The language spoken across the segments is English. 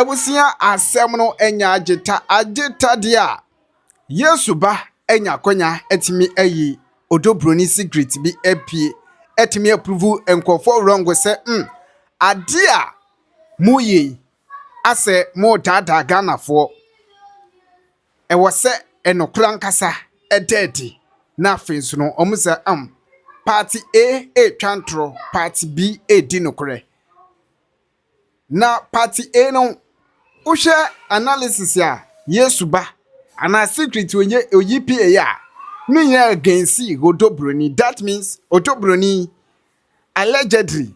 Ebusia asem no enya agita dia. Yesuba enya konya etimi ayi odobroni secret bi apie etimi approve enkofo wrong se ade a muyi ase mo dada Ghanafo ewo se enokra nkasa ededi na afenso no omusa party A twantro party B di nokre na party A no uhwe analysis ya Yesuba ana secret onye oyipa ya no nya agency odobroni. That means odobroni allegedly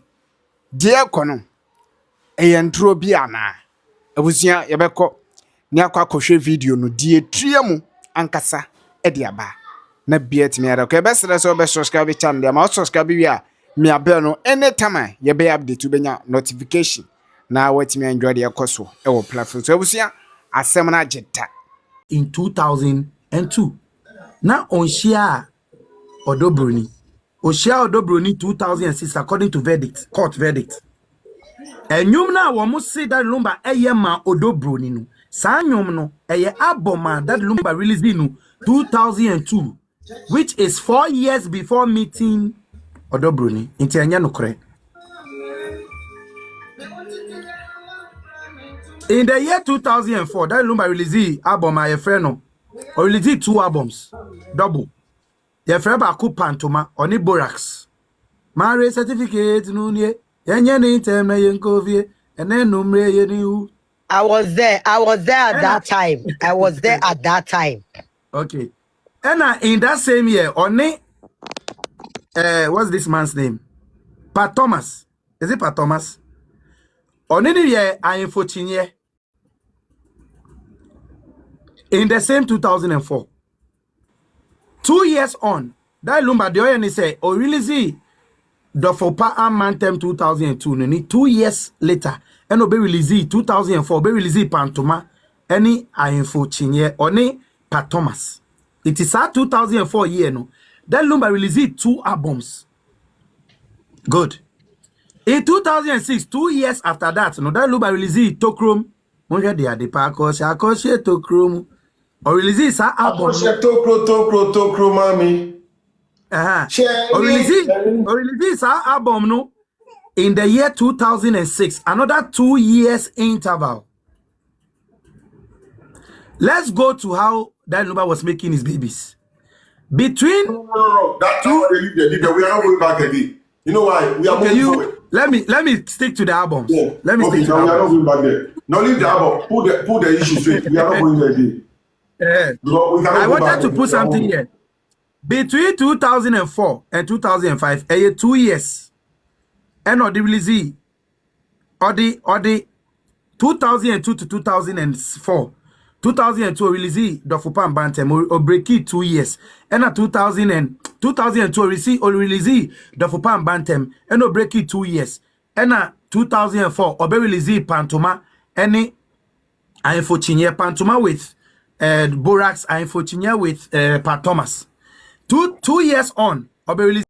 die kono eyentro bi ana abusia yebekọ ni akwa kohwe video no die triamu ankasa ediaba na bietimi ara ko ebesere so be subscribe channel ma subscribe wi a me abel no anytime ye be update benya notification na watimi enjoy the ekoso e wo platform so abusia asem na jetta in 2002 na on share odobroni 2006 according to court verdict enyum na wo mo say that lumba ma odobroni no sa nyum no aboma that lumba release no 2002 which is 4 years before meeting odobroni inti anya no kore. In the year 2004, that Lumba released album my friend no. Or released 2 albums. Double. Your friend Baku Pantoma on the Borax. Marriage certificate no ne. Yenye time na yenkovie. And then numre yenu. I was there at that time. Okay. And in that same year, on what's this man's name? Pat Thomas. Is it Pat Thomas? On any year, I am 14 years. In the same 2004. 2 years on, that Lumba the Oyani say, or really see the Fopa Amantem 2002. 2 years later, and be release 2004, be release Pantoma, any I am 14 years, on Pat Thomas. It is our 2004 year, no. That Lumba released 2 albums. Good. In 2006, 2 years after that, no, that Lumba released Tr0ùble. Monja dia de pa akoshe Tr0ùble. Or release sa album. Tr0ùble mami. Or release sa album no in the year 2006. Another 2 years interval. Let's go to how that Lumba was making his babies. Between That's how they leave. We are not going back again. You know why? We are moving forward. Let me stick to the albums. Yeah. Let me stick to the albums. We are not going back there. Now leave the album. Put the issue straight. We are not going there again. I wanted to put something here. Between 2004 and 2005, 2 years. And or the release or the 2002 to 2004. 2002 release the Fupan Bantem or break it 2 years. And at 2002 release the Fupan Bantem and or break it 2 years. And at 2004 or release Pantoma any I unfortunate Pantoma with Borax I unfortunate with Pat Thomas. 2 years on or release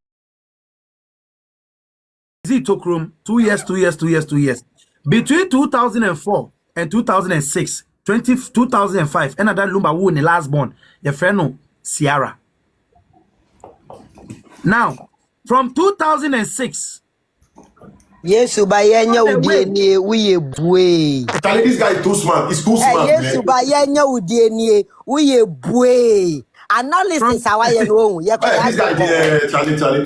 Tr0ùble 2 years. Between 2004 and 2006. 2005 and that Lumba won the last born your friend no Sierra. Now from 2006 Yesuba yenya udie we bue. This guy is too smart. He's too smart. Yesuba yenya udie we bue. Analysis awaye no ye Charlie.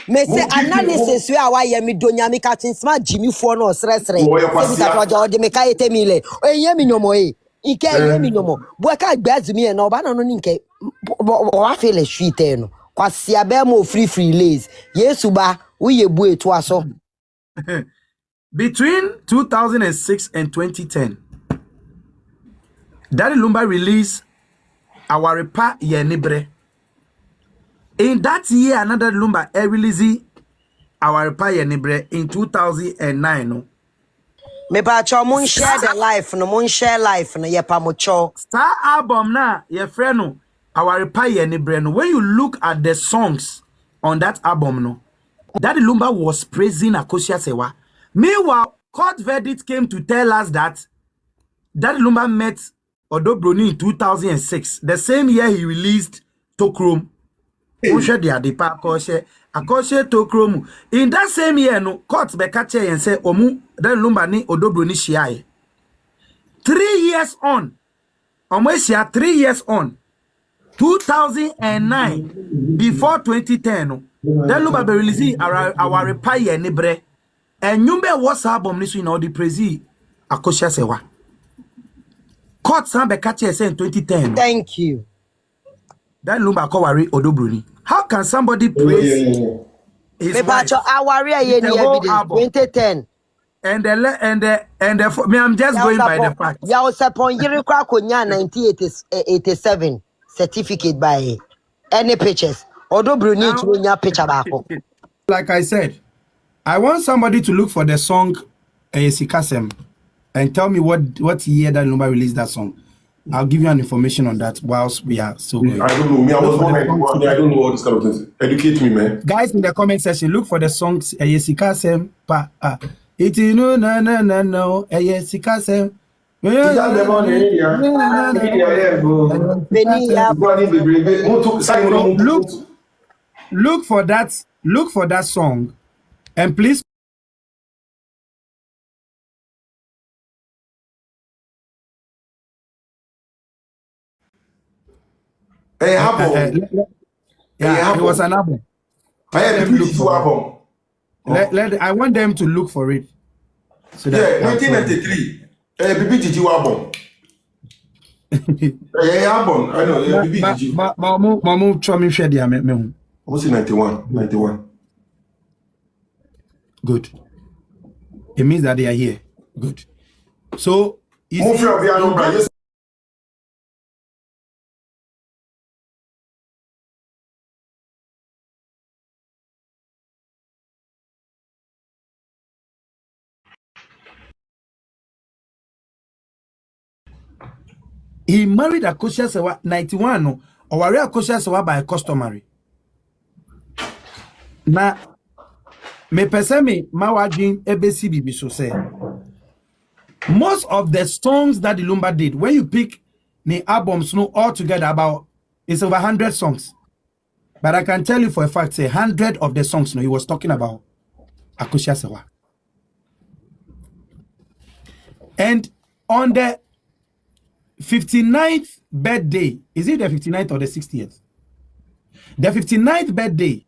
Me say analysis we awaye mi donya mi katin smart Jimmy for no sresre. Ebita projo de me kai temile. Enye mi nyomo ike enye mi nyomo. Buaka gbazumi e na oba no nke wa feel sweet no. Kwasi abe mo free lays. Yesuba we bue to aso. Between 2006 and 2010, Daddy Lumba released Our Repa Yenibre. In that year, another Lumba released Our Repa Yenibre in 2009. No? Me pa cho mun share the life no mun share life no ye pa mo cho. Star album na ye friend no Our Repa Yenibre no. When you look at the songs on that album no, Daddy Lumba was praising Akosia Sewa. Meanwhile, court verdict came to tell us that Daddy Lumba met Odo Broni in 2006. The same year he released Tr0ùble. Tr0ùble. In that same year, no court bekache and say Omu Daddy Lumba ni Odo Broni shiaye. 3 years on. Omoesia 3 years on. 2009 before 2010 no. Daddy Lumba be release our repair ni bre. And you was album this in all the praise Akosha sewa. Court san bekache say in 2010. Thank you. That Lumba ko worry Odo Broni. How can somebody praise his wife? Our year 2010. And me, I'm just going by the fact. Ya was upon Yerikwa Konya 1987 certificate by any pictures. Odo Broni to your picture back. Like I said, I want somebody to look for the song Yesikasem and tell me what year that Lumba released that song. I'll give you an information on that whilst we are so going. I don't know. Me, I was born. I don't know all this kind of things. Educate me, man. Guys, in the comment section, look for the songs Yesikasem pa it is no Yesikasem. Look for that song and please it was an album. I want them to look for it. So that 1993. BBGG album. Album. I know. BBGG. Mamu try me share dia me. Almost 91. Good. It means that they are here. Good. So he married Akosha Sewa 91 no, or Akosha Sewa by customary. Na me pesemi mawadin ebesi bibi so say. Most of the songs that the Lumba did, when you pick the albums no all together about it's over 100 songs. But I can tell you for a fact, say 100 of the songs no he was talking about Akosha Sewa. And on the 59th birthday, is it the 59th or the 60th? The 59th birthday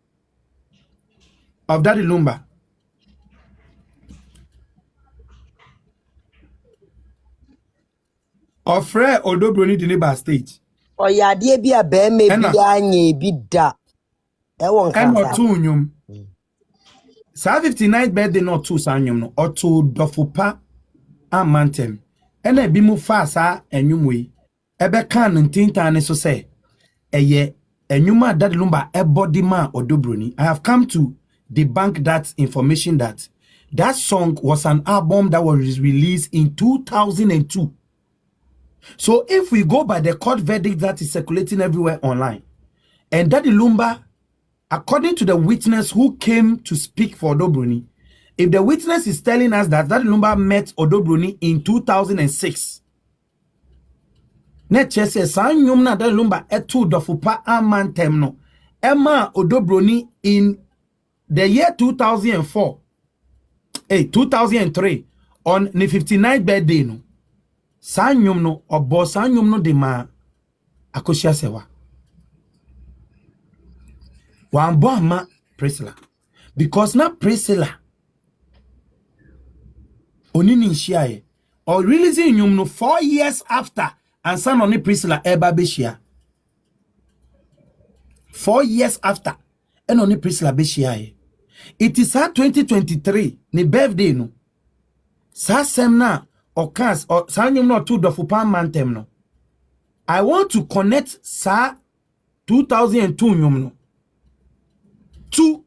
of Daddy Lumba. Ofre Odo Broni deliver stage. Oh yeah, dear be a bear maybe anye be da. I won't come. And or two nyum. Sa 59th birthday not two sanyum no or two dofupa and mantem. And I be move fast and yumwe. Ebe kan ntinta so say. Eye enyuma Daddy Lumba e body man Odo Broni. I have come to debunk that information that song was an album that was released in 2002. So if we go by the court verdict that is circulating everywhere online, and Daddy Lumba, according to the witness who came to speak for Odo Broni, if the witness is telling us that Daddy Lumba met Odo Broni in 2006, net says Sanyum na Daddy Lumba etu dofupa amantem no Emma Odo Broni in the year 2003 on the 59th birthday no Sanyum no obo Sanyum no de ma Akosha Sewa wambo ama Priscilla because na Priscilla onini nshiaye or releasing nyum no 4 years after and son oni Priscilla eba beshia 4 years after and only Priscilla beshiaye. It is her 2023 ni birthday no. Sa semna or cast or sanyum no two dofupan mantem no. I want to connect sa 2002 nyum no. To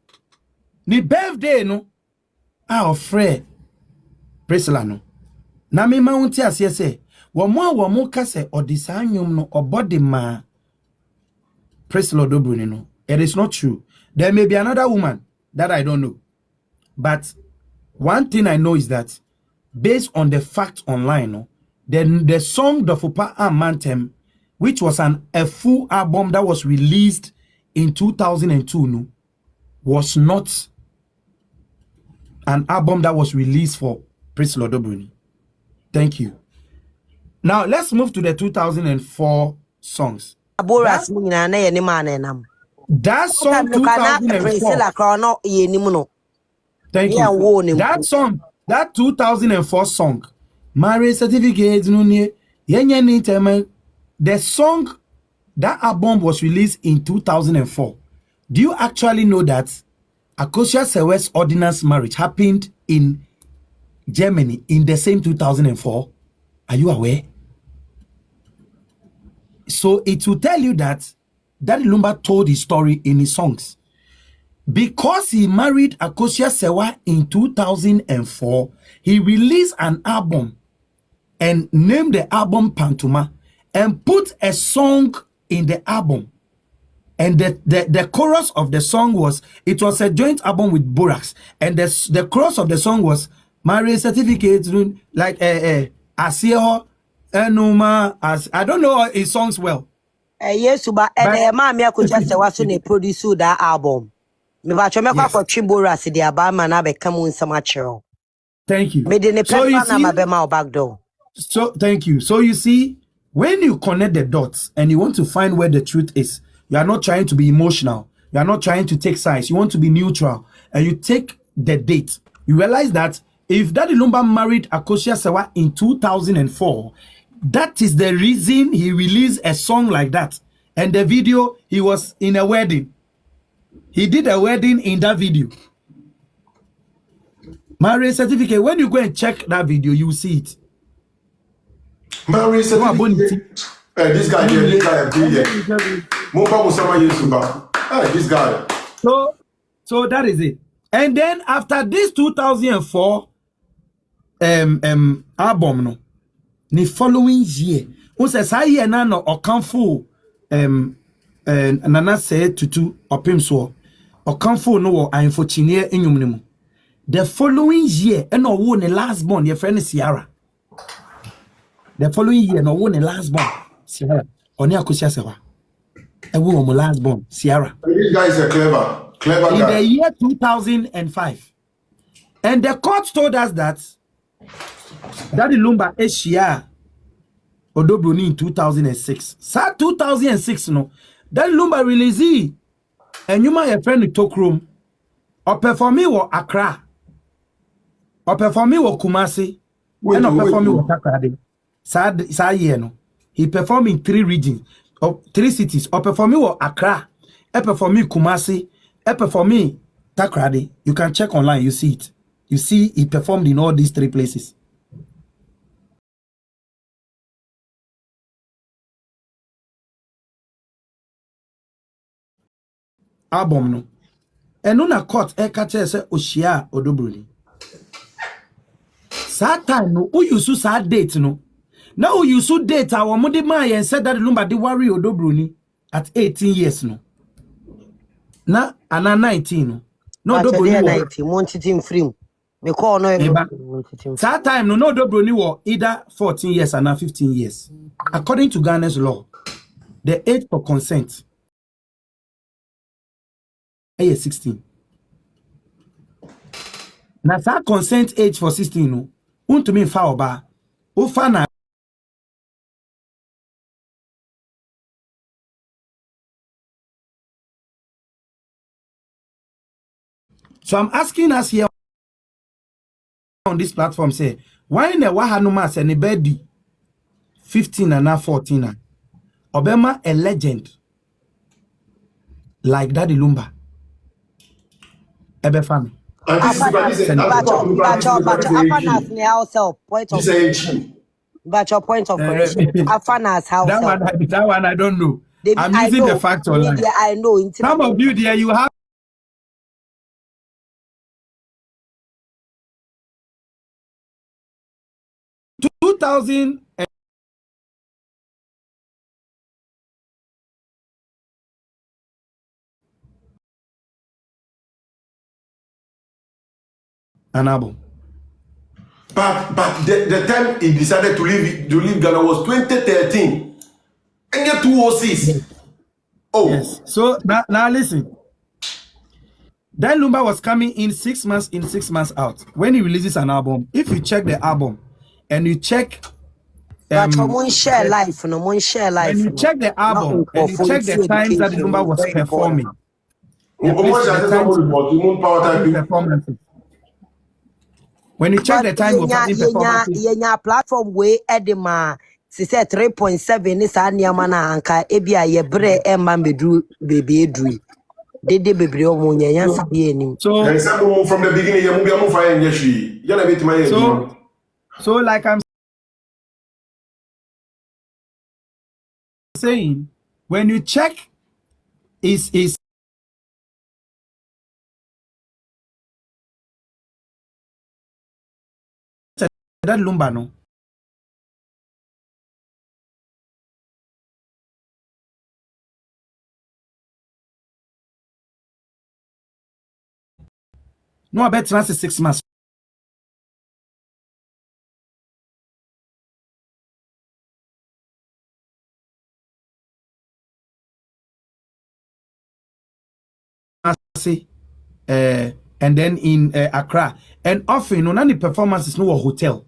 ni birthday no. Our friend Priscilla no. Na me ma unti asye se. Wamo kase odisanyum no obody ma Priscilla Odo Broni no. It is not true. There may be another woman that I don't know. But one thing I know is that based on the facts online, no, Then the song The Fupa Amantem, which was a full album that was released in 2002, no, was not an album that was released for Tr0ùble Broni. Thank you. Now let's move to the 2004 songs. That song 2004. Thank you. That song, that 2004 song, marriage certificate, the song, that album was released in 2004. Do you actually know that Akosia Sewes ordinance marriage happened in Germany in the same 2004? Are you aware? So it will tell you that Daddy Lumba told his story in his songs. Because he married Akosia Sewa in 2004, he released an album and named the album Pantuma and put a song in the album. And the chorus of the song was, it was a joint album with Borax. And the chorus of the song was, marriage certificate, like Asio, Enuma, as I don't know his songs well. Yesuba, and Mamma could just say, produce that album. Thank you. So thank you. So you see, when you connect the dots and you want to find where the truth is, you are not trying to be emotional. You are not trying to take sides. You want to be neutral, and you take the date. You realize that if Daddy Lumba married Akosia Sewa in 2004, that is the reason he released a song like that. And the video, he was in a wedding. He did a wedding in that video. Marriage certificate. When you go and check that video, you will see it. Marriage certificate. This guy here, this guy brilliant. This guy. So that is it. And then after this 2004 album, no, the following year, who says I hear nano or kamfu nana say tutu opimso or kamfu no I unfortunate in the following year, and no one the last born, your friend is Sierra. The following year, no one the last born, Sierra. Oni Akosia Sewa. A woman last born, Sierra. This guy is a clever guy. In the year 2005. And the court told us that Daddy Lumba Eshia Odobroni in 2006. So 2006, no. Daddy Lumba released and you might have friend in Tr0ùble or performing with Accra. Or performing with Kumasi, and or performing with Takrade. Sa year no. He performed in 3 regions, or 3 cities, or performing with Accra, or performing Kumasi, or performing Takrade. You can check online, you see it. You see he performed in all these 3 places. Album no. And on a court, catch say Oshia Odobroni. Sad time no, who use sad date no. Now who use date our mother and said that Lumba de worry Odobroni at 18 years no. Na ana 19 no. No Odobroni 19 wanted him free. Me call no sad time no Odobroni was either 14 years and 15 years. According to Ghana's law, the age for consent is 16. Now that consent age for 16 no. To me fa oba ufana. So I'm asking us here on this platform, say, why in the Wahanuma say ni bedi 15 and now 14? Obama a legend like Daddy Lumba. Ebe family. But your point of correction. Afanas house. That one I don't know. I'm using the fact online. I know. Some of you there, you have 2000 an album. But the time he decided to leave Ghana was 2013. And get 206. Oh. Yes. So now listen. Then Lumba was coming in 6 months in, 6 months out. When he releases an album, if you check the album and you check but when share life, no one share life. when you check the album and you check the times that Lumba was performing. When you check the time of your platform way edema, she said 3.7 is Anyamana anka ebia ye bre emma bedru baby edru. Dede bebre omunya yansa bi enim. So from the beginning you move fire and yeshi. You na bit my so like I'm saying, when you check is that Lumba no. No, I bet 6 months. And then in Accra, and often on any performances no hotel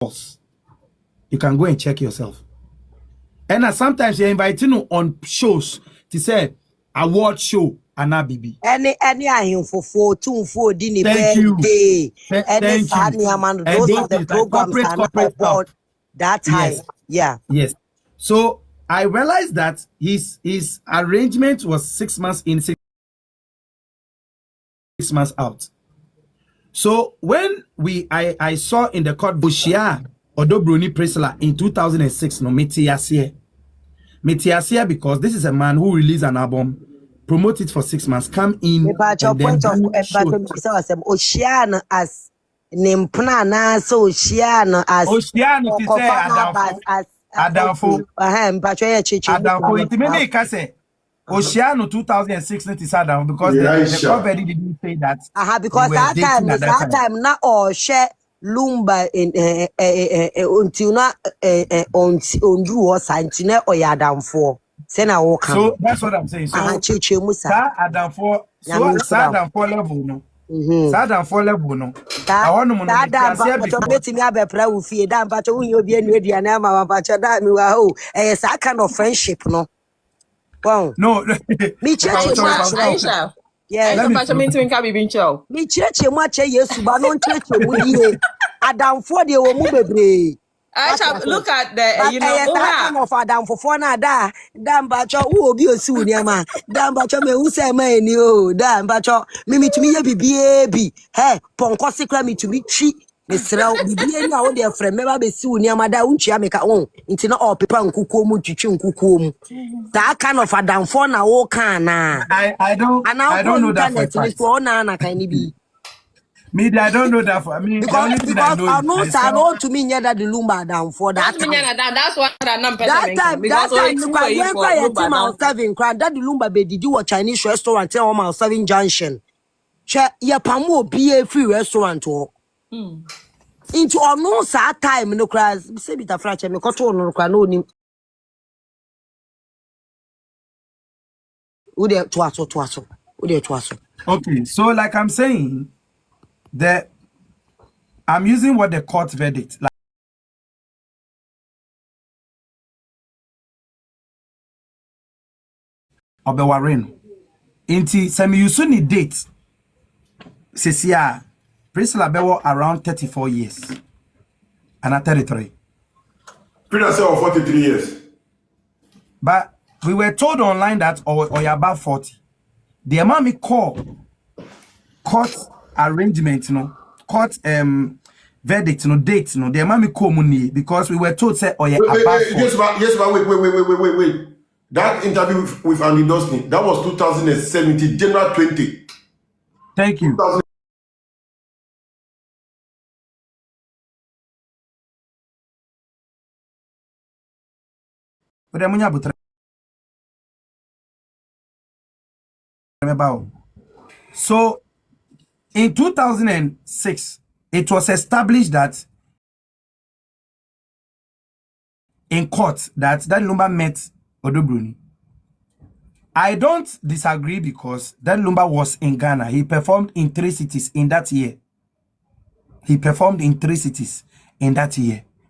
halls. You can go and check yourself. And sometimes you're inviting on shows to say award show and BB. Any ahim for 2 dini birthday. Any man, those are the programs corporate board that time. Yes. Yes. So I realized that his arrangement was 6 months in, 6 months out. So when I saw in the court Bushia Odo Broni Priscilla in 2006, no Metiasia because this is a man who released an album, promote it for 6 months, come in. But your point of Oceana as Nimpana, so Oceana as Oceana as Adamfo. Adamfo, it may say Oceano 2006 Sadam because the cover didn't say that. Because that time not all share Lumba in until not on do or sign to net or Adamfo. Sena walk. So that's what I'm saying. So Adamfo, so Adamfo level no. Adamfo level no. I want to know that me have a prayer with you. Damn, but you be in the name but that me wow. It's a kind of friendship, no. Wow. No. Me church Aisha. Yeah. Let me to be being chill. Me church much Yesuba no church mu Adam for the wo mu bebre. Aisha, look at the you know that of Adam for na da damn bacho who obi osi wo niam damn bacho me hu say man ni o damn bacho me to me ye bibie bi hey ponko sekra me to me twi mesra bibie ni a wo de frem me ba be si wo niam da untua me ka won nti na all pepa nkukuo mu twitwi nkukuo mu that kind of Adam for na wo kan na I don't know that for fact. Na kan ni bi me, I don't know that for me. Because I know to me that the Lumba down for that time. That's what I'm that time you can when 7 crown that the Lumba be did you a Chinese restaurant tell on 7 junction. Che ya pamo be a free restaurant or into no sa time no class say bit of fraction me koto no kra no ni wo de to aso. Okay, so like I'm saying I'm using what the court verdict like Obewarin. Inti semi you soon need date. Sesia Priscilla Bewo around 34 years. And at 33. Priscilla said 43 years. But we were told online that or you're about 40. The amount me call court arrangement, court verdict, date, the amount me call money because we were told say oh yeah about 40. Yes, wait. That interview with Andy Dustin, that was 2017, January 20. Thank you. So In 2006, it was established that in court that Tr0ùble met Broni. I don't disagree because Tr0ùble was in Ghana. He performed in 3 cities in that year.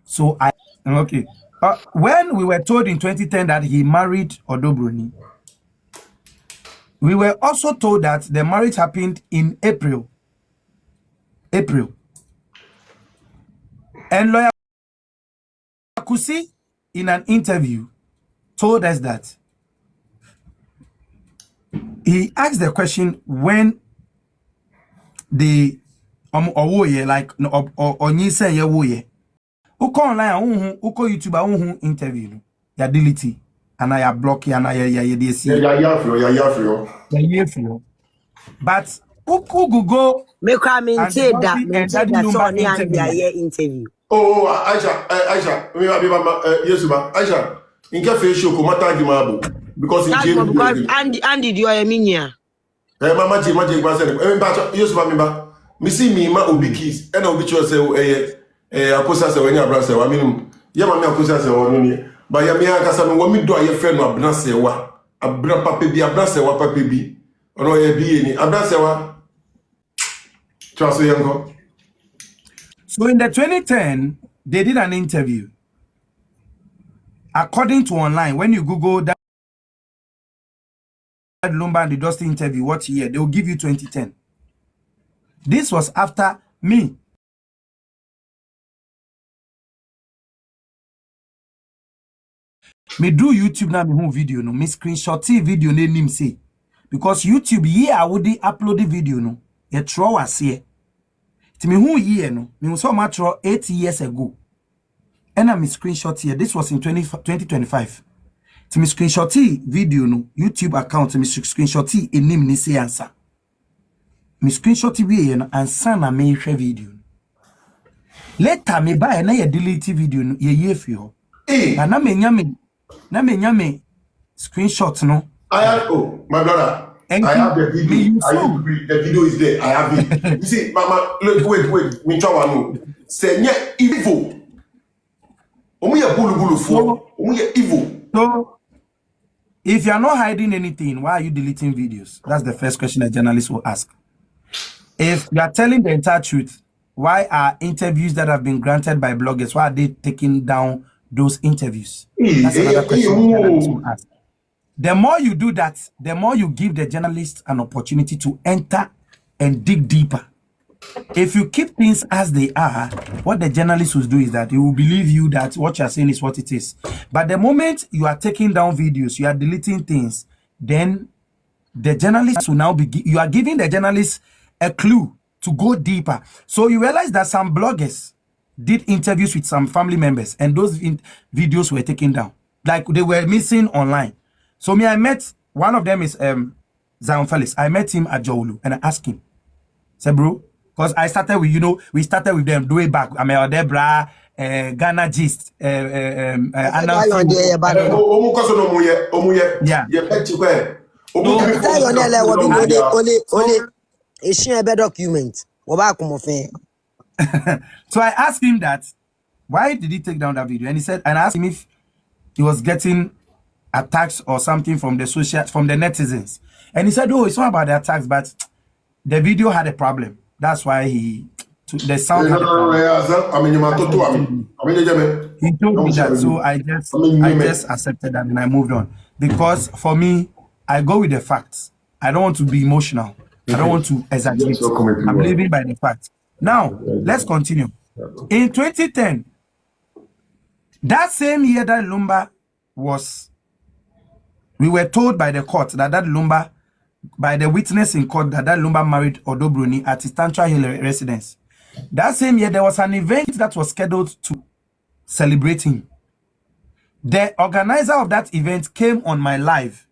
So okay. When we were told in 2010 that he married Broni, we were also told that the marriage happened in April. And lawyer Kusi, in an interview, told us that he asked the question when the owoye like onyise ye woye uko online uko YouTube interview ya delete and I block ya na ya but uko Google me kwa minted that so on interview. Oh, Aisha, Yesuba, Aisha, in cafe show komata gimabo because Andy do you mean ya? Mama gbasen. Yesuba member. Me see me ma obi kids and obi cho say akosa say when ya bra say wa minimum. Ya ma me akosa say wa no ni. Ba ya me akasa no wa mi do aye fe no abna say wa. Abra papa bi abra say wa papa bi. Ono ye bi ni abra say wa. Trust yango. So in the 2010, they did an interview. According to online, when you Google that Tr0ùble and the Dusty interview, what year, they will give you 2010. This was after me. Me do YouTube now, me home video no, me screenshot video name say. Because YouTube here I would upload the video no. A throw was here. To me who year no, me was so much 8 years ago. And I'm screenshot here. This was in 2025. To me screenshot video no YouTube account. To me screenshot a name ni say answer. Me screenshot video no answer na me share video. Later me buy na ye delete video no ye fio. Na me nyame screenshot no. I have my brother. I have the video. The video is there. I have it. You see, Mama, look, wait. Me try one. Say nye evil. Omuye bulu for. Omuye evil. So, if you are not hiding anything, why are you deleting videos? That's the first question a journalist will ask. If you are telling the entire truth, why are interviews that have been granted by bloggers, why are they taking down those interviews? That's another question the journalist will ask. The more you do that, the more you give the journalist an opportunity to enter and dig deeper. If you keep things as they are, what the journalist will do is that he will believe you that what you are saying is what it is. But the moment you are taking down videos, you are deleting things, then the journalist will now be, you are giving the journalist a clue to go deeper. So you realize that some bloggers did interviews with some family members and those videos were taken down. Like they were missing online. So I met, one of them is Zion Felix. I met him at Tr0ùble and I asked him, say, bro, because I started with, we started with them way back. I mean, Debra, Ghana Gist, Yeah. So I asked him that, why did he take down that video? And he said, and I asked him if he was getting attacks or something from the netizens. And he said, oh, it's not about the attacks, but the video had a problem. That's why the sound had a problem. He told me that, so I just accepted that and I moved on. Because for me, I go with the facts. I don't want to be emotional. I don't want to exaggerate. I'm living by the facts. Now, let's continue. In 2010, that same year that Tr0ùble was, we were told by the court that Tr0ùble, by the witness in court, that Tr0ùble married Broni at his Tantra Hill residence. That same year, there was an event that was scheduled to celebrate him. The organizer of that event came on my live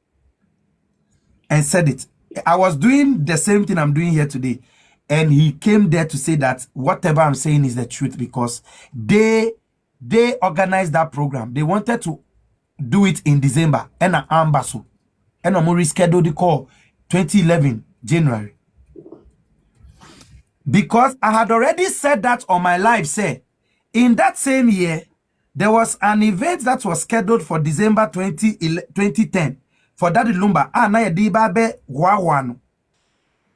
and said it. I was doing the same thing I'm doing here today. And he came there to say that whatever I'm saying is the truth because they organized that program. They wanted to do it in December. And an ambasso. And I'm rescheduled the call 2011, January. Because I had already said that on my live, say, in that same year, there was an event that was scheduled for December 2010 for Daddy Lumba.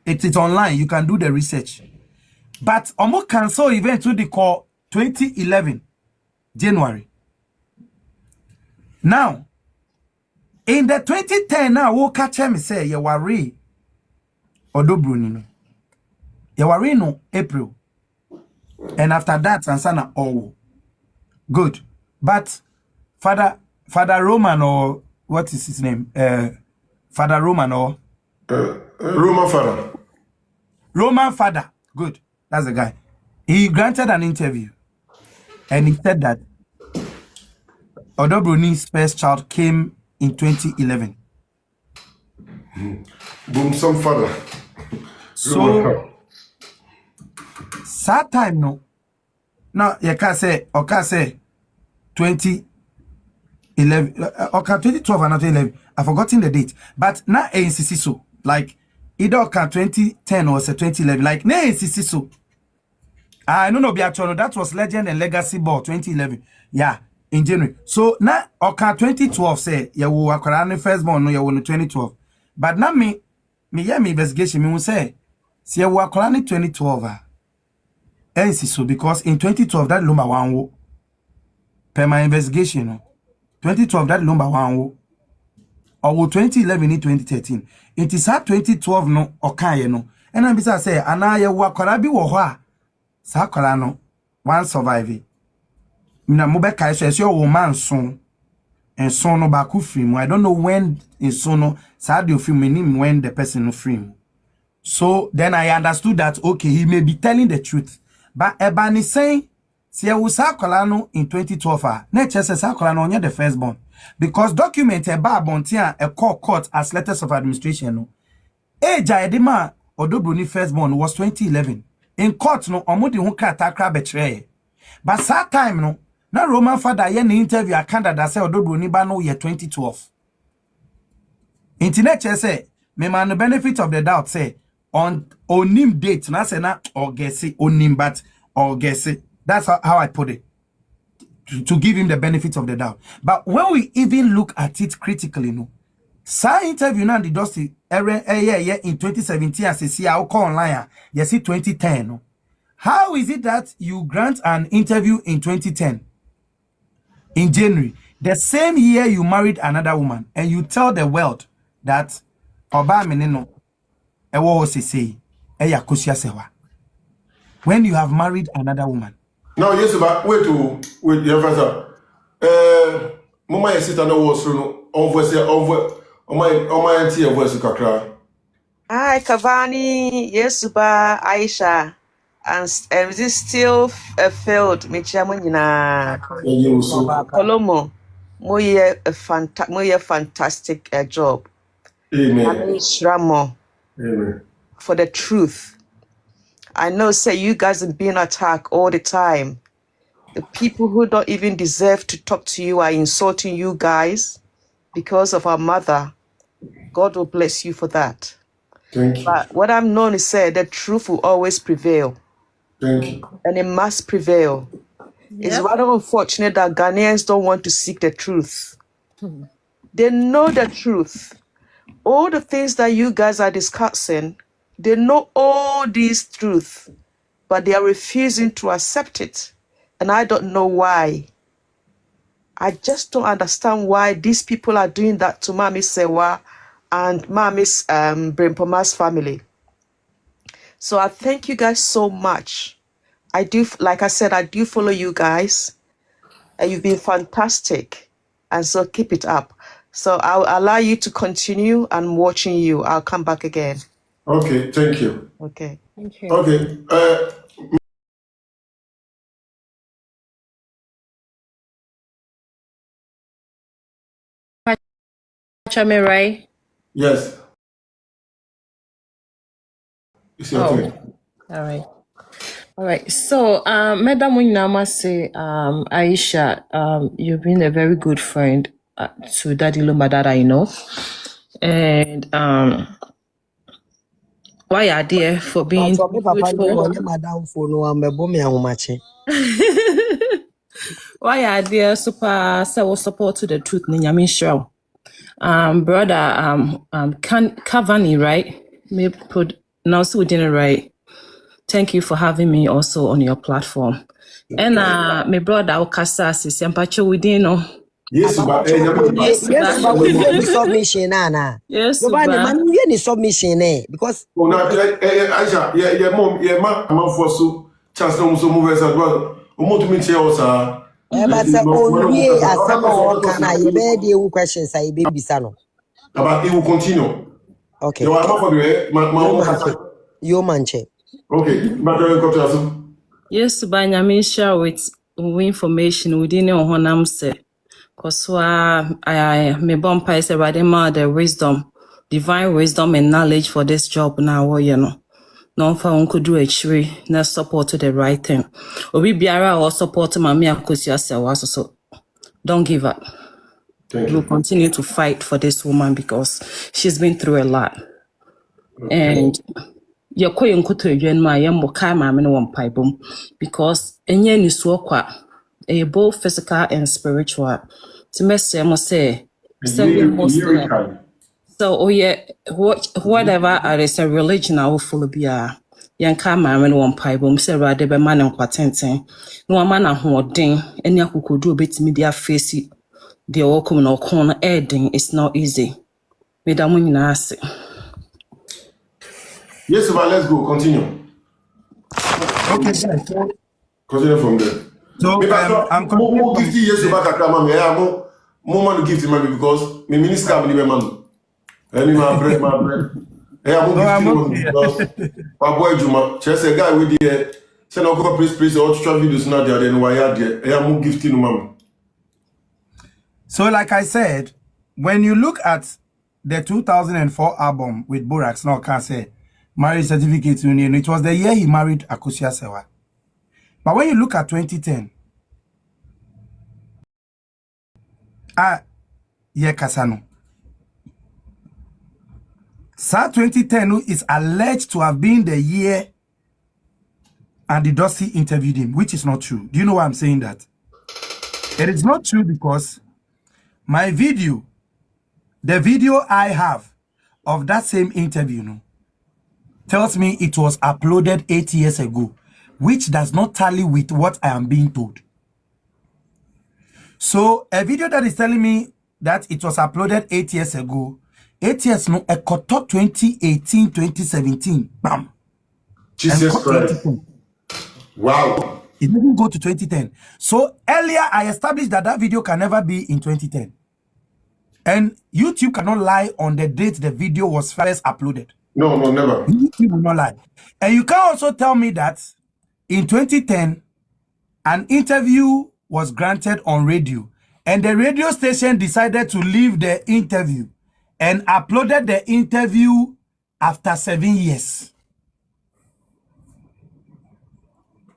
It is online. You can do the research. But Omo cancel event to the call 2011 January. Now, in the 2010 now, we'll catch him say you worry or do Bruni. You worry no April. And after that, Sansana oh good. But Father Roman or what is his name? Father Roman or Roman Father. Roman Father. Good. That's the guy. He granted an interview. And he said that Broni's first child came in 2011. Boom, some father. So, that time, no. No, you can't say 2011, or 2012 and not 2011. I've forgotten the date. But now, so, like, either 2010 or 2011, like, so. I don't know, that was Legend and Legacy Ball 2011. Yeah, in January. So now, 2012 say, you will acquire first born, no, you will 2012. But now me investigation, me will say, see, you will acquire 2012. So because in 2012, that lumba one per my investigation, 2012, that lumba one or 2011 in 2013. It is at 2012, no, okay, no. And I'm bisa say, Anaya wakara bi wo Sakola no one survive. Na mobeka so ese o man son and son no back free. I don't know when in son no sad you film him when the person no free. So then I understood that okay, he may be telling the truth. But Ebani saying see we Sakola no in 2012 na chese Sakola no onye the firstborn because document e ba bontia a court as letters of administration no. Age edema Odobroni firstborn was 2011. In court no omudi hu kratakra betre but that time no na Roman Father ye ni interview a Canada say Odobroni ba no ye 2012 internet say me man the benefit of the doubt say on onim date na say na August onim but August that's how I put it to give him the benefit of the doubt. But when we even look at it critically no sa interview na the dusty in 2017 as see how call online you see 2010 no. How is it that you grant an interview in 2010 in January the same year you married another woman and you tell the world that oba menino ewo say eya kosia sewa when you have married another woman? Now Yesuba wait your father. Mama yesita no was no on voice on my auntie voice kakra. Hi, Kavani, Yesuba, Aisha, and is this still failed? Michiamunina, Kolomo, moye a fantastic job. Amen. Shramo Amen. for the truth. I know, say you guys are being attacked all the time. The people who don't even deserve to talk to you are insulting you guys because of our mother. God will bless you for that. Thank you. But what I'm known is say the truth will always prevail. Thank you. And it must prevail. It's rather unfortunate that Ghanaians don't want to seek the truth. They know the truth. All the things that you guys are discussing, they know all these truths, but they are refusing to accept it. And I don't know why. I just don't understand why these people are doing that to Mami Sewa and Mami's Brimpoma's family. So I thank you guys so much. I do, like I said, I do follow you guys. And you've been fantastic. And so keep it up. So I'll allow you to continue. I'm watching you. I'll come back again. Okay, thank you. Okay. Thank you. Okay. Right? Yes. It's your turn. All right. All right. So, Madam Winyamase, Aisha, you've been a very good friend to Daddy Lumba that I know. And Why are there for being So me papa no truthful? onye madam for no ambebo me ahomache. Why are there super so support to the truth? Ninyami show. Brother, Cavani, right? Me put now so didn't right. Thank you for having me also on your platform. And my brother Okasa says, "Sempacho we didn't know." Yesuba, Yes, but we hear the submission na. Yes, No ba ne Suba. man hear the submission because oh, now, Aisha, yeah, mom, I'm on for so, chance no so move as well. To meet you also. but say onwie asem o kana ye be dey questions I be bisa no. But it will continue. Okay. You are not for the Yo manche. okay, but you're going to Yes, Suba. Nyami share with information we didn't know honam say. Cause I me bumpa is about the wisdom, divine wisdom and knowledge for this job now. You know. No fa unko do actually na support to the right thing. Obi biara or support mami akosia sewa so don't give up. Thank We'll you. continue to fight for this woman because she's been through a lot. And you're going to my young mama no one pipe because enye ni so kwa both physical and spiritual. To must say so oh yeah, whatever is a religion I will follow biya. Yanka mama no one pipe say rather be man and quatenten. No man a hoden any akukodu obetimi dia face it. The welcome no corner adding it's not easy. Madam nyina ase. Yes, but let's go. Continue. Okay, guys. So, Continue from there. I'm continuing. 50 years back at Mammy. I have more money to give to Mammy because my minister will be man. I mean, my bread. I have more because my boy Juma, just a guy with the send out a please, or to travel videos now there, then why are there? I have more gift to Mammy. So, like I said, when you look at the 2004 album with Borax, now can say marriage certificate union, it was the year he married Akusia Sewa. But when you look at 2010, Kasano. Sa 2010 is alleged to have been the year and the Dusty interviewed him, which is not true. Do you know why I'm saying that? It is not true because my video, the video I have of that same interview, tells me it was uploaded 8 years ago, which does not tally with what I am being told. So a video that is telling me that it was uploaded 8 years ago, 8 years no, a koto 2018, 2017, bam. Jesus Christ. Wow. It didn't go to 2010. So earlier I established that that video can never be in 2010. And YouTube cannot lie on the date the video was first uploaded. No, never. YouTube will not lie. And you can also tell me that in 2010, an interview was granted on radio, and the radio station decided to leave the interview and uploaded the interview after 7 years.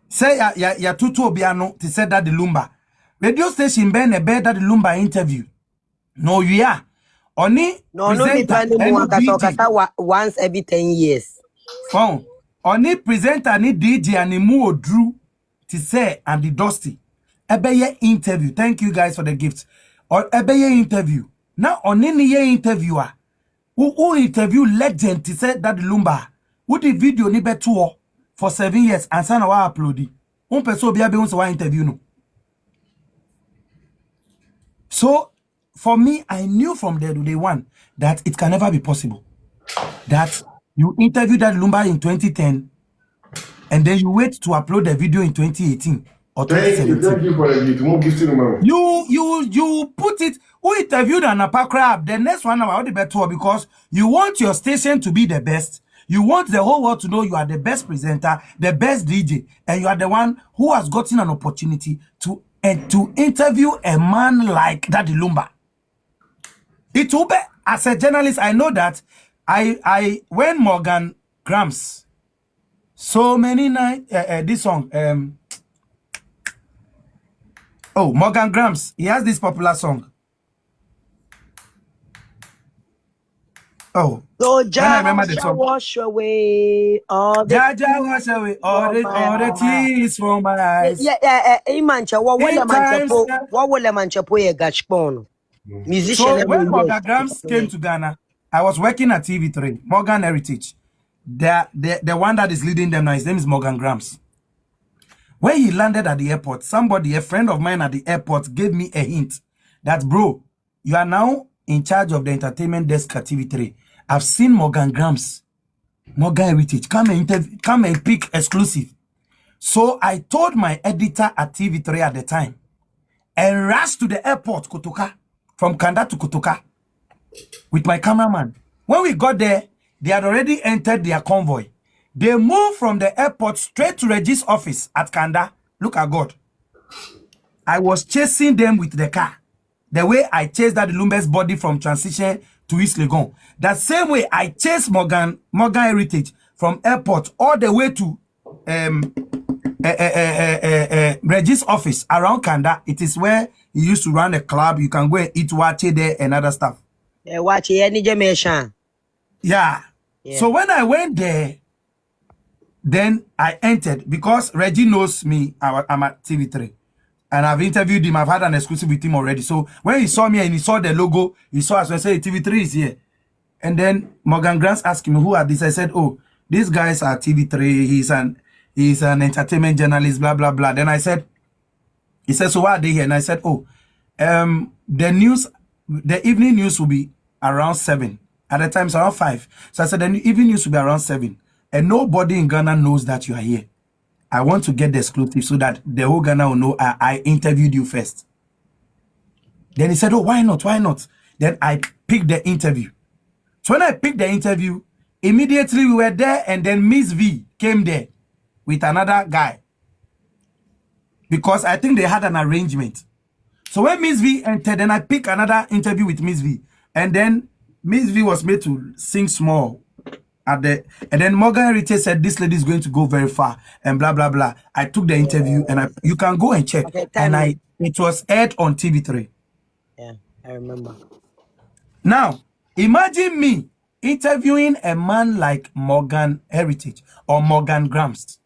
Say ya Tr0ùble to say that the Lumba radio station ben a better the Lumba interview. No, you are only presenter once every 10 years. Phone only presenter ni DJ and mu Drew to say and the Dusty. Ebeye interview. Thank you guys for the gifts. Or ebeye interview. Now on any interviewer who interview legend to say that the Lumba who the video ni betuo for 7 years and sana wa upload. Person be able to interview no. So for me, I knew from the day one that it can never be possible that you interview that Lumba in 2010 and then you wait to upload the video in 2018 or 2017. Thank you for the gift. More gift to Mammy. You put it. Who interviewed an upper crab? The next one about the better because you want your station to be the best. You want the whole world to know you are the best presenter, the best DJ, and you are the one who has gotten an opportunity to interview a man like Daddy Lumba. It will be, as a journalist, I know that when Morgan Grams, so many nights, this song, Morgan Grams, he has this popular song. Oh. So When I remember the Jaja song. wash away all the Jaja wash away all the tears from my eyes. yeah, Imancha, what will a times manchapo? that- What will a manchapo a gachpon? Musician, So when Morgan Grams came to Ghana, I was working at TV3, Morgan Heritage. The one that is leading them now, his name is Morgan Grams. When he landed at the airport, a friend of mine at the airport, gave me a hint that, bro, you are now in charge of the entertainment desk at TV3. I've seen Morgan Grams, Morgan Heritage, come and pick exclusive. So I told my editor at TV3 at the time and rushed to the airport, Kotoka, from Kanda to Kotoka, with my cameraman. When we got there, they had already entered their convoy. They moved from the airport straight to Reggie's office at Kanda. Look at God. I was chasing them with the car. The way I chased that Lumbe's body from Transition to East Legon. That same way I chased Morgan Heritage from airport all the way to Reggie's office around Kanda. It is where he used to run a club. You can go and eat wache there and other stuff. watch any Jamaican. Yeah. So when I went there, then I entered because Reggie knows me. I'm at TV3. And I've interviewed him. I've had an exclusive with him already. So when he saw me and he saw the logo, he saw us and said, TV3 is here. And then Morgan Grants asked me, who are these? I said, oh, these guys are TV3. He's an entertainment journalist, blah, blah, blah. Then I said, he said, so why are they here? And I said, oh, the evening news will be around 7. At the time, it's around 5. So I said, the evening news will be around 7. And nobody in Ghana knows that you are here. I want to get the exclusive so that the whole Ghana will know I interviewed you first. Then he said, oh, why not? Why not? Then I picked the interview. So when I picked the interview, immediately we were there, and then Miss V came there with another guy. Because I think they had an arrangement. So when Miss V entered, then I picked another interview with Miss V. And then Miss V was made to sing small. And then Morgan Heritage said, this lady is going to go very far and blah, blah, blah. I took the interview and you can go and check. Okay, and it was aired on TV3. Yeah, I remember. Now, imagine me interviewing a man like Morgan Heritage or Morgan Grams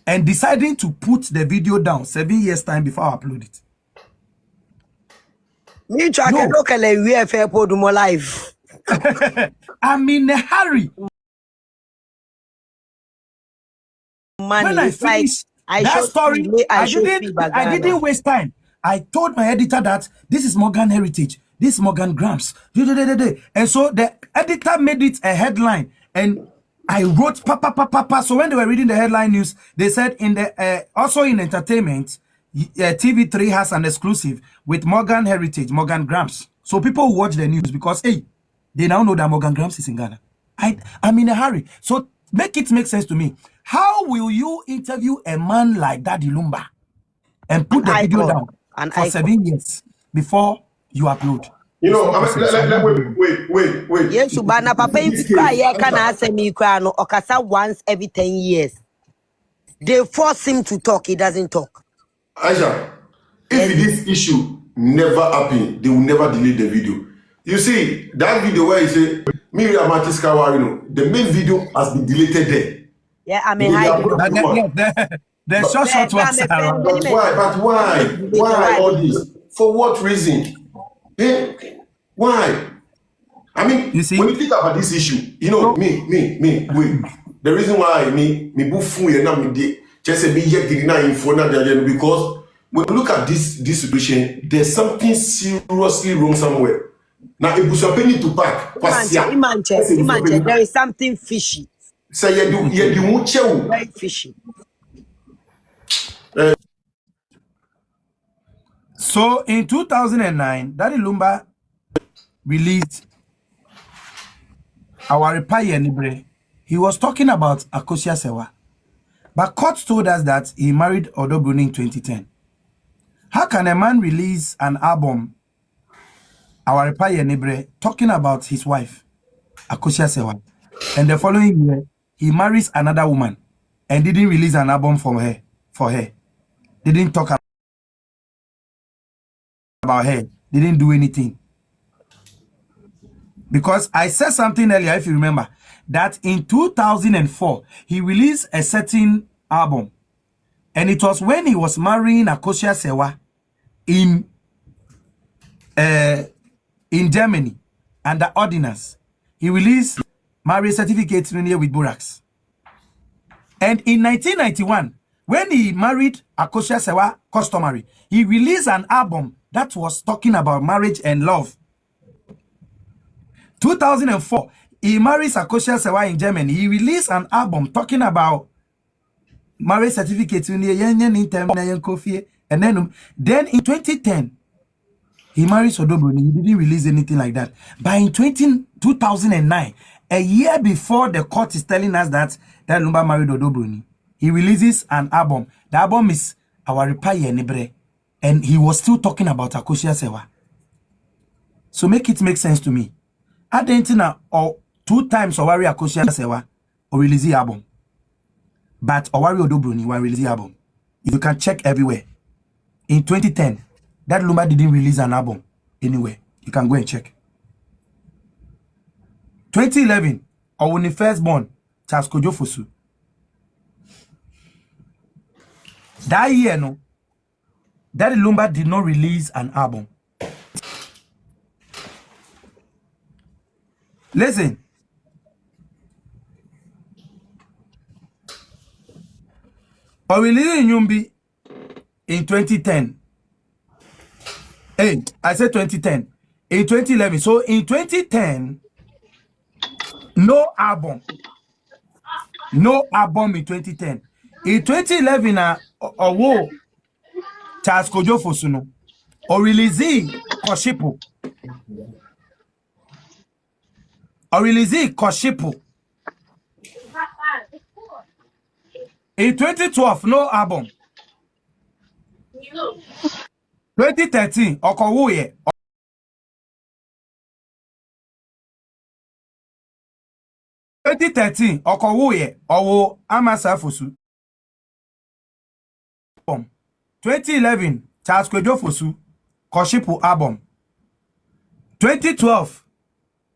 and deciding to put the video down 7 years time before I upload it. Me try to look at the UFA Podumo live. I'm in a hurry. Money, When I finished that story, I didn't waste time. I told my editor that this is Morgan Heritage, this is Morgan Grams. And so the editor made it a headline, and I wrote papa. So when they were reading the headline news, they said in the also in entertainment, TV3 has an exclusive with Morgan Heritage, Morgan Grams. So people watch the news because hey, they now know that Morgan Grams is in Ghana. I'm in a hurry. So make it make sense to me. How will you interview a man like Daddy Lumba and put the video down for 7 years before you upload? You know, wait. Yesuba na papa in can answer me no okasa once every 10 years. They force him to talk, he doesn't talk. Aisha, if this issue never happened, they will never delete the video. You see, that video where he say, Miriam Matiska, you know, the main video has been deleted there. Yeah, I mean, the short ones. But why? Why all this? For what reason? Why? I mean, you see, when you think about this issue, you know, me, wait. The reason why me bufu ye na me just say me yet did not inform because when you look at this situation, there's something seriously wrong somewhere. Now, if you need to back, there is something fishy. So very fishy. So in 2009, Daddy Lumba released our Repaye Nibre. He was talking about Akosia Sewa. But court told us that he married Odo Broni in 2010. How can a man release an album, our Repaye Nibre, talking about his wife, Akosia Sewa, and the following year, he marries another woman and didn't release an album for her. Didn't talk about her. Didn't do anything. Because I said something earlier, if you remember, that in 2004, he released a certain album. And it was when he was marrying Akosia Sewa in Germany under ordinance. He released marriage certificate with Burax. And in 1991, when he married Akosia Sewa customary, he released an album that was talking about marriage and love. 2004, he married Akosia Sewa in Germany. He released an album talking about marriage certificate. And then in 2010, he married Sodobroni. He didn't release anything like that. But in 2009, a year before the court is telling us that Lumba married Odobroni, he releases an album. The album is Our Repair Nebre. And he was still talking about Akosia Sewa. So make it make sense to me. Adentina or 2 times Owari Akosia Sewa or release the album. But Owari Odobroni will release the album. You can check everywhere. In 2010, that Lumba didn't release an album anywhere. You can go and check. 2011, our firstborn, Charles Kojo Fosu. That year, no, that Lumba did not release an album. Listen. Or release Nyumbi in 2010. Hey, I said 2010. In 2011. So in 2010, no album. No album in 2010. In 2011, Owo Charles Kojo Fosuno. Or release Koshipu. Or release Koshipu. In 2012, no album. 2013, Okowuye. 2013, Okowuye, Owo Amasa Fosu. 2011, Charles Kojo Fosu, Koshipu album. 2012,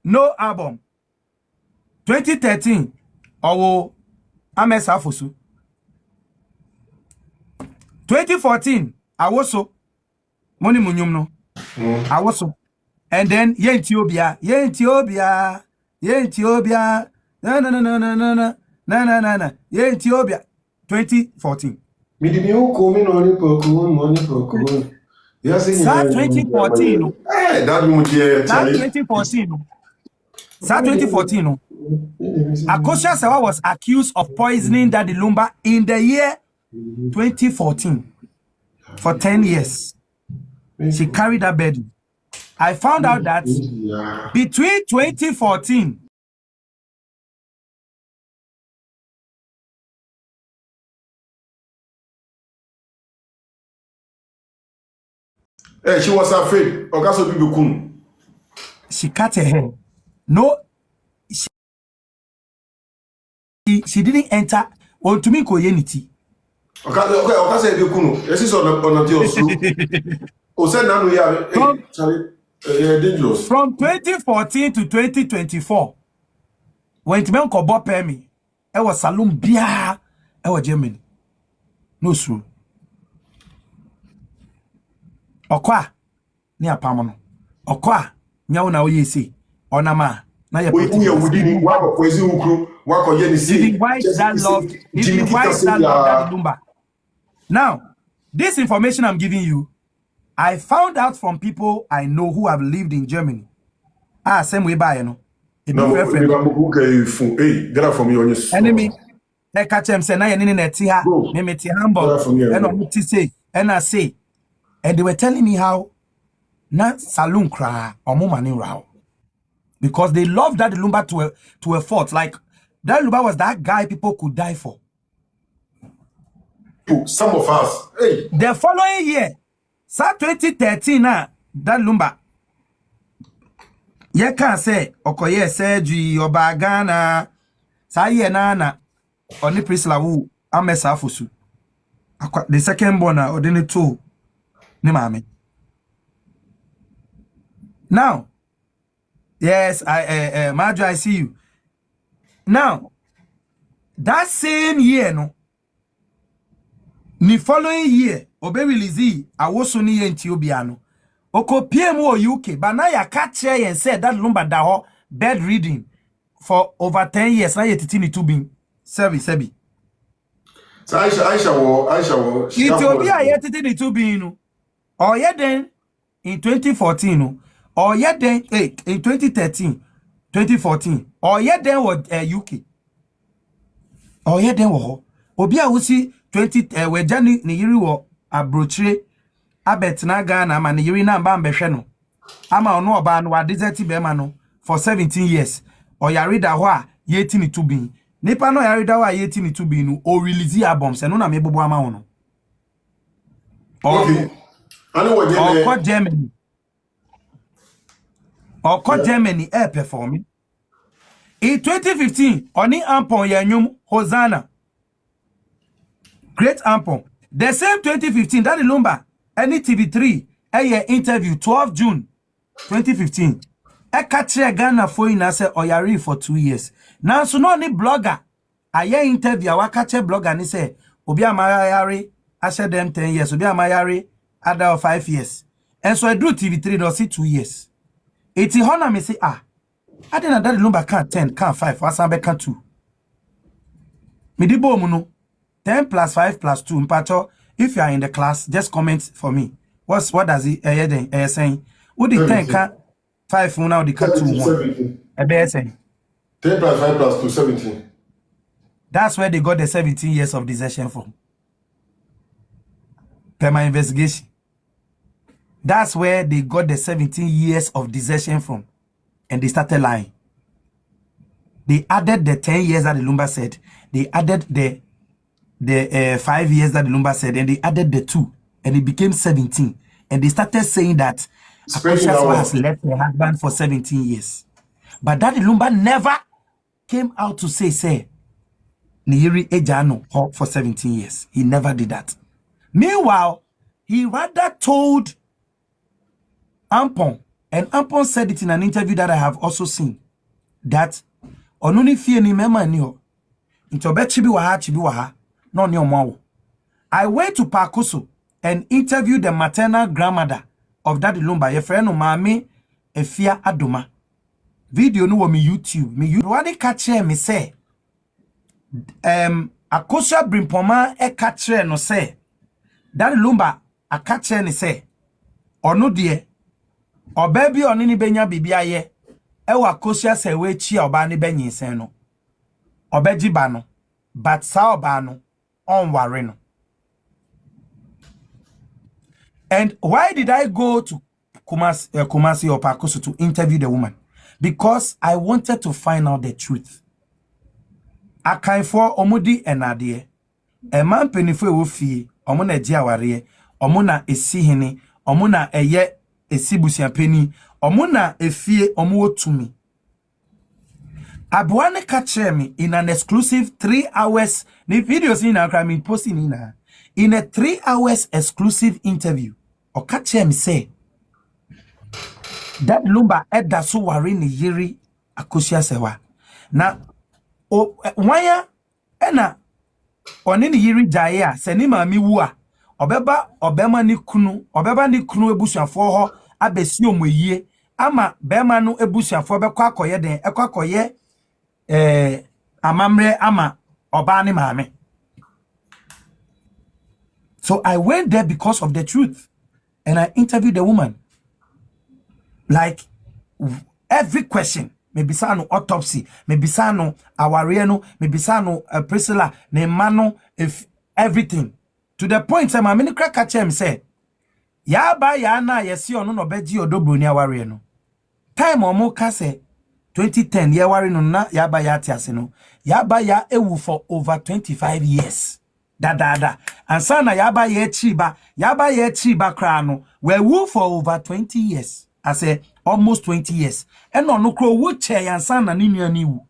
no album. 2013, Owo Amasa Fosu. 2014, Awoso, Moni Munyumno, Awoso, and then Yentiobia, na, Yentiobia, 2014. Sa 2014, Sa 2014, Akosia Sewa was accused of poisoning Daddy Lumba in the year 2014 for 10 years. She carried that burden. I found out that between 2014 she was afraid. she cut her hair. No, she didn't enter on to me koyeniti. From 2014 to 2024, when Timen Kobo pay me, I was Salum Bia, I was Germany. No true. Okwa, ni apamono. Okwa, nyawo na oye si. Onama, na ye Didn't wife that loved that Lumba. Now, this information I'm giving you, I found out from people I know who have lived in Germany. Same way by, you know. Hey, get out from me on your enemy. I catch him say, na yenini netiha, memeti humble, and omuti say, and I say, and they were telling me how na saloon cry or mumani rao. Because they loved that Lumba to a fault. Like, that Lumba was that guy people could die for. Some of us. Hey. The following year, 2013, that Lumba. Ye can say, Okoye Seji, Obagana, Saye Nana, Oni Prisla Wu, Amesa Fusu. The second born, or the 2. Ni mami. Now, Yes, Marjo, I see you. Now, that same year, no, the following year, obe release awoso ni ye Ethiopia no. Oko PM UK, but now ya catch here and said that lumba daho bed reading for over 10 years. Now you titini Tr0ùble. Sebi. So Aisha wo. Ethiopia ye titini Tr0ùble no. Or ye then in 2014 no. Or ye then in 2013, 2014. Or ye then was UK. Or ye then wo. Obi a wusi 20 we jani ni yiri wo abrochire abetna Ghana ma ni yiri na mba mbehwe no. Ama ono oba no wa desert be ma no for 17 years. Or yarida ho a ye tini Tr0ùble. Nipa no yarida ho a ye tini Tr0ùble no o release albums no na me bobo ama ho no. Okay. Or Germany. Or Germany air performing. In 2015, Oni Ampon Yanyum Hosanna. Great Ampon. The same 2015, Daddy Lumba, any TV3, a year interview, 12 June 2015. I catch Ghana for in as Oyari for 2 years. Now, so no any blogger. A year interview, I catch a blogger and he say, Obia Mayari, I said them 10 years, Obia Mayari, other 5 years. And so I do TV3, don't see 2 years. It's a honor me say, I didn't that number can't 10, can't 5, what's I can't 2. Midibo muno 10 plus 5 plus 2. Mpacho, if you are in the class, just comment for me. What does it saying? Would the 10 can't 5 now the can't 2 1? A saying 10 plus 5 plus 2, 17. That's where they got the 17 years of desertion from. Per my investigation. That's where they got the 17 years of desertion from. And they started lying. They added the 10 years that the Lumba said. They added the 5 years that the Lumba said. And they added the 2. And it became 17. And they started saying that Akosha has left her husband for 17 years. But that the Lumba never came out to say, Niyiri Ejano for 17 years. He never did that. Meanwhile, he rather told Ampon, and Ampon said it in an interview that I have also seen, that onuni fie ni mema niho ntobe chibi waha no ni omo. I went to Pakuso and interviewed the maternal grandmother of Daddy Lumba, ye friend no mami Efia Adoma. Video no me YouTube. Wadi kache me say Akosha Brimpoma e kache no say Daddy Lumba a kache ni say ono die o baby oni ni benya bibia ye e wa Akosha se we chi oba ni benyin sen no obeji ba no but sa oba no on ware no. And why did I go to Kumasi or Pakuso to interview the woman? Because I wanted to find out the truth. Akai for omudi enade e man penifo e wo fie omo na gi aware omo na esi hene omo na eye esi busiapeni omo na efie omo otumi. Abuane catch me in an exclusive 3 hours the videos in our posting in a 3 hours exclusive interview. Or catch me say that Lumba edda so ware ni yiri Akosha sewa. Na o wanya ena oni ni yiri jaye a seni maami wu a obeba ni kunu ebusuafo ho abesi omuyie ama bema no ebusuafo bekọ akoye den akoye amamre ama oba ni maame. So I went there because of the truth and I interviewed the woman. Like every question, maybe sano autopsy, maybe sano awariano, maybe sano Priscilla, ne mano, if everything. To the point my mini crack catch him say, ya ba ya na yesi ono no beji odo Broni awariano. Time omo ka say 2010 ya wari no na ya ba ya tiase no. Ya ba ya ewu for over 25 years. Da. And sana ya ba ya chiba kra no. We wu for over 20 years. I say almost 20 years. And no kro wo che yan sana ni nua ni wu.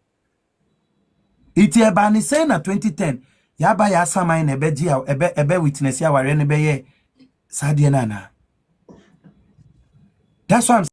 Iti eba ni say na 2010 ya ba ya sama na ebe ji ebe witness ya ware ne be ye sadie na. That's why I'm